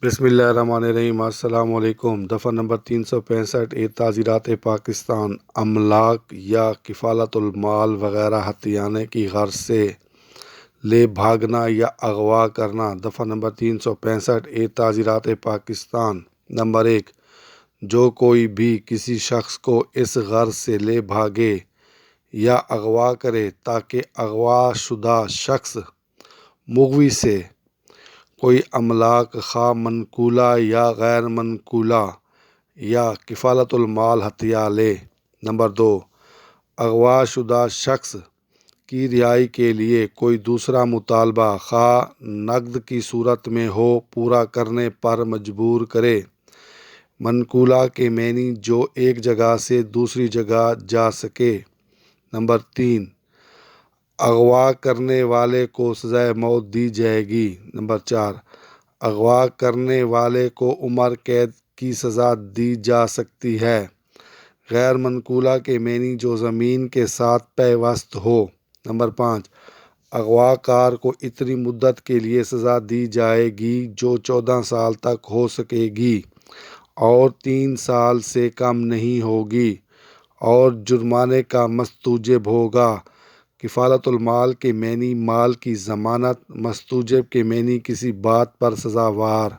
بسم اللہ الرحمن الرحیم۔ السلام علیکم۔ دفعہ نمبر 365 تعزیرات پاکستان املاک یا کفالت المال وغیرہ ہتھیانے کی غرض سے لے بھاگنا یا اغوا کرنا۔ دفعہ نمبر 365 تعزیرات پاکستان نمبر 1، جو کوئی بھی کسی شخص کو اس غرض سے لے بھاگے یا اغوا کرے تاکہ اغوا شدہ شخص مغوی سے کوئی املاک خواہ منقولہ یا غیر منقولہ یا کفالت المال ہتھیا لے۔ نمبر 2، اغوا شدہ شخص کی رہائی کے لیے کوئی دوسرا مطالبہ خواہ نقد کی صورت میں ہو پورا کرنے پر مجبور کرے۔ منقولہ کے معنی جو ایک جگہ سے دوسری جگہ جا سکے۔ نمبر 3، اغوا کرنے والے کو سزائے موت دی جائے گی۔ نمبر 4، اغوا کرنے والے کو عمر قید کی سزا دی جا سکتی ہے۔ غیر منقولہ کے معنی جو زمین کے ساتھ پیوست ہو۔ نمبر 5، اغوا کار کو اتنی مدت کے لیے سزا دی جائے گی جو 14 سال تک ہو سکے گی اور 3 سال سے کم نہیں ہوگی اور جرمانے کا مستوجب ہوگا۔ کفالت المال کے معنی مال کی ضمانت، مستوجب کے معنی کسی بات پر سزاوار۔